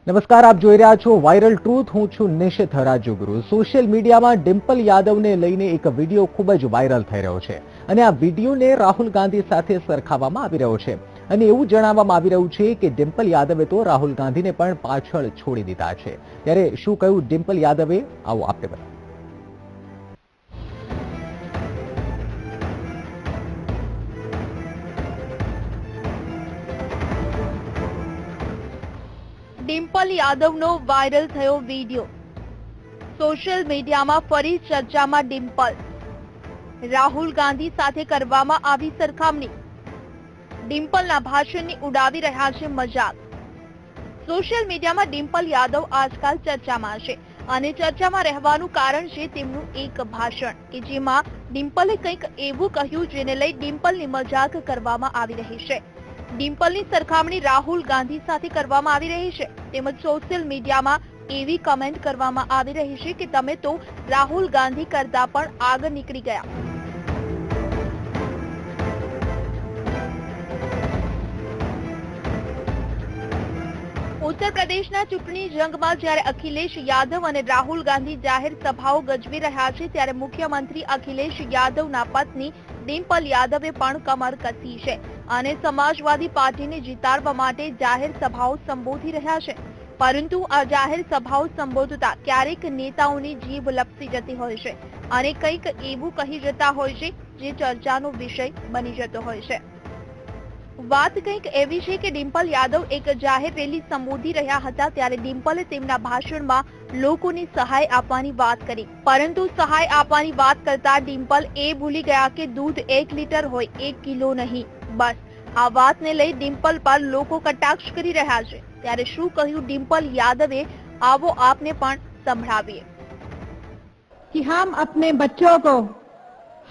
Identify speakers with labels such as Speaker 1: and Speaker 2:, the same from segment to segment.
Speaker 1: નમસ્કાર, આપ જોઈ રહ્યા છો વાયરલ ટ્રુથ. હું છું નિશિત રાજુગુરુ. સોશિયલ મીડિયામાં ડિમ્પલ યાદવને લઈને એક વિડીયો ખૂબ જ વાયરલ થઈ રહ્યો છે અને આ વિડીયોને રાહુલ ગાંધી સાથે સરખાવવામાં આવી રહ્યો છે અને એવું જણાવવામાં આવી રહ્યું છે કે ડિમ્પલ યાદવે તો રાહુલ ગાંધીને પણ પાછળ છોડી દીધા છે. ત્યારે શું કહ્યું ડિમ્પલ યાદવે, આવો આપને બતાવો.
Speaker 2: ડિમ્પલ યાદવનો વાયરલ થયો વિડીયો. સોશિયલ મીડિયામાં ફરી ચર્ચામાં ડિમ્પલ. રાહુલ ગાંધી સાથે કરવામાં આવી સરખામણી. ડિમ્પલના ભાષણની ઉડાવી રહ્યા છે મજાક. સોશિયલ મીડિયામાં ડિમ્પલ યાદવ આજકાલ ચર્ચામાં છે અને ચર્ચામાં રહેવાનું કારણ છે તેમનું એક ભાષણ કે જેમાં ડિમ્પલે કંઈક એવું કહ્યું જેને લઈ ડિમ્પલની મજાક કરવામાં આવી રહી છે. ડિમ્પલની સરખામણી રાહુલ ગાંધી સાથે કરવામાં આવી રહી છે તેમજ સોશિયલ મીડિયામાં એવી કમેન્ટ કરવામાં આવી રહી છે કે તમે તો રાહુલ ગાંધી કરતા પણ આગળ નીકળી ગયા. ઉત્તર પ્રદેશના ચૂંટણી જંગમાં જ્યારે અખિલેશ યાદવ અને રાહુલ ગાંધી જાહેર સભાઓ ગજવી રહ્યા છે ત્યારે મુખ્યમંત્રી અખિલેશ યાદવના પત્ની ડિમ્પલ યાદવે પણ કમર કસી છે અને સમાજવાદી પાર્ટીને જીતાડવા માટે જાહેર સભાઓ સંબોધી રહ્યા છે. પરંતુ આ જાહેર સભાઓ સંબોધતા ક્યારેક નેતાઓની જીભ લપસી જતી હોય છે અને કંઈક એવું કહી જતા હોય છે જે ચર્ચાનો વિષય બની જતો હોય છે. વાત કંઈક એવી છે કે ડિમ્પલ યાદવ એક જાહેર રેલી સંબોધી રહ્યા હતા ત્યારે ડિમ્પલે તેમના ભાષણમાં લોકોની સહાય આપવાની વાત કરી, પરંતુ સહાય આપવાની વાત કરતા ડિમ્પલ એ ભૂલી ગયા કે દૂધ 1 લીટર હોય 1 કિલો નહીં. બસ આ વાતને લઈ ડિમ્પલ પર લોકો કટાક્ષ કરી રહ્યા છે. ત્યારે શું કહ્યું ડિમ્પલ યાદવે, આવો આપને પણ સંભળાવીએ.
Speaker 3: कि हम अपने बच्चों को,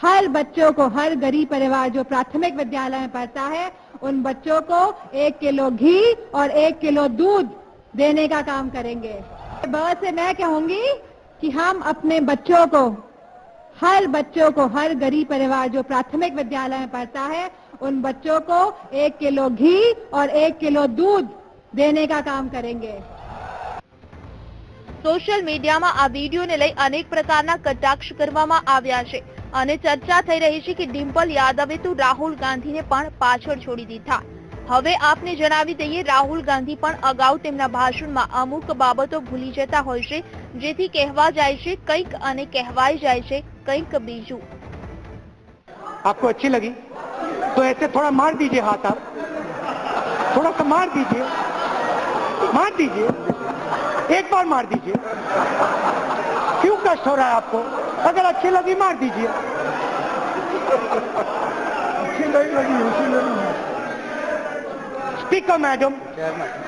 Speaker 3: हर बच्चों को, हर गरीब परिवार जो प्राथमिक विद्यालय में पढ़ता है उन बच्चों को 1 किलो घी और 1 किलो दूध देने का काम करेंगे. बहुत से मैं कहूंगी कि हम अपने बच्चों को, हर बच्चों को, हर गरीब परिवार जो प्राथमिक विद्यालय में पढ़ता है उन बच्चों को 1 किलो घी और 1 किलो दूध देने का काम करेंगे.
Speaker 2: સોશિયલ મીડિયામાં આ વિડીયોને લઈ અનેક પ્રકારના કટાક્ષ કરવામાં આવ્યા છે અને ચર્ચા થઈ રહી છે કે ડિમ્પલ યાદવે તો રાહુલ ગાંધીને પણ પાછળ છોડી દીધા. હવે આપને જણાવી દઈએ, રાહુલ ગાંધી પણ અગાઉ તેમના ભાષણમાં અમુક બાબતો ભૂલી જતા હોય છે જેથી કહેવા જાય છે કંઈક અને કહેવાય જાય છે કંઈક બીજું.
Speaker 4: आपको अच्छी लगी तो ऐसे थोड़ा मार दीजिए हाथ, आप थोड़ा सा मार दीजिए, एक बार मार दीजिए. क्यों कष्ट हो रहा है आपको? अगर अच्छी लगी मार दीजिए. अच्छी नहीं लगी. Speaker madam,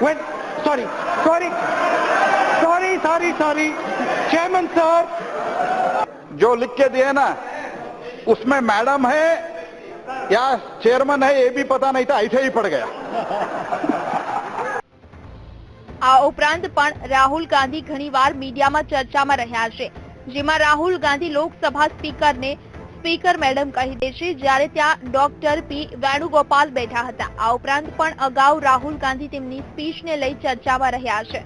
Speaker 4: when sorry chairman sir,
Speaker 5: जो लिख के दिए ना उसमें मैडम है या चेयरमैन है ये भी पता नहीं था, ऐसे ही पड़ गया.
Speaker 2: આ ઉપરાંત પણ રાહુલ ગાંધી ઘણીવાર મીડિયામાં ચર્ચામાં રહ્યા છે જેમાં રાહુલ ગાંધી લોકસભા સ્પીકરને સ્પીકર મેડમ કહી દે છે જ્યારે ત્યાં ડોક્ટર પી વેણુગોપાલ બેઠા હતા. આ ઉપરાંત પણ અગાઉ રાહુલ ગાંધી તેમની સ્પીચને લઈ ચર્ચામાં રહ્યા છે.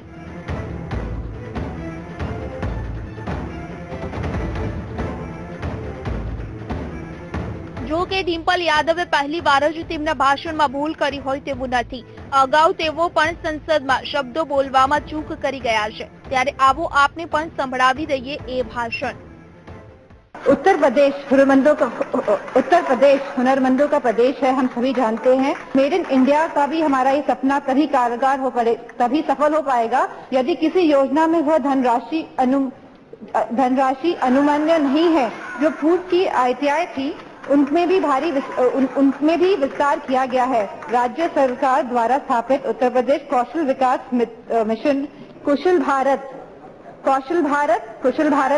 Speaker 2: જો કે ડિમ્પલ યાદવે પહેલી વાર જ તેમના ભાષણમાં ભૂલ કરી હોય તેવું નથી. અગાઉ તેઓ પણ સંસદમાં શબ્દો બોલવામાં ચૂક કરી ગયા છે. ત્યારે આવો આપને પણ સંભળાવી દઈએ એ ભાષણ.
Speaker 3: उत्तर प्रदेश हुनरमंदों का प्रदेश है, हम सभी जानते हैं. मेड इन इंडिया का भी हमारा ये सपना तभी कारगर हो पड़े, तभी सफल हो पाएगा यदि किसी योजना में वह धनराशि अनुमन्य नहीं है. जो पूर्व की आईटीआई थी उनमें भी विस्तार किया गया है. राज्य सरकार द्वारा स्थापित उत्तर प्रदेश कौशल विकास मिशन कुशल भारत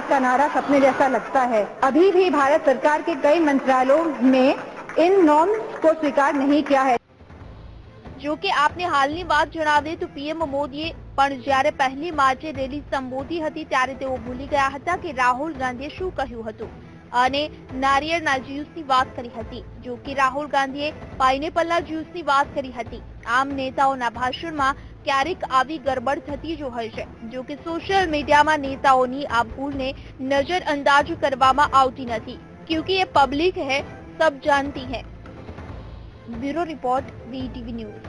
Speaker 3: का नारा सपने जैसा लगता है. अभी भी भारत सरकार के कई मंत्रालयों में इन नॉर्म्स को स्वीकार नहीं किया है.
Speaker 2: જો કે આપને હાલની વાત જણાવીએ તો પીએમ મોદીએ પણ જ્યારે પહેલી માર્ચે રેલી સંબોધી હતી ત્યારે તેઓ ભૂલી ગયા હતા કે રાહુલ ગાંધીએ શું કહ્યું હતું. અને નારિયેળના જ્યુસની વાત કરી હતી, જો કે રાહુલ ગાંધીએ પાઇનેપલના જ્યુસની વાત કરી હતી. આમ નેતાઓના ભાષણમાં ક્યારેક આવી ગરબડ થતી જોવાય છે. જો કે સોશિયલ મીડિયામાં નેતાઓની આ ભૂલને નજરઅંદાજ કરવામાં આવતી નથી, ક્योंकि ये पब्लिक है, सब जानती है. Bureau report, VTV news.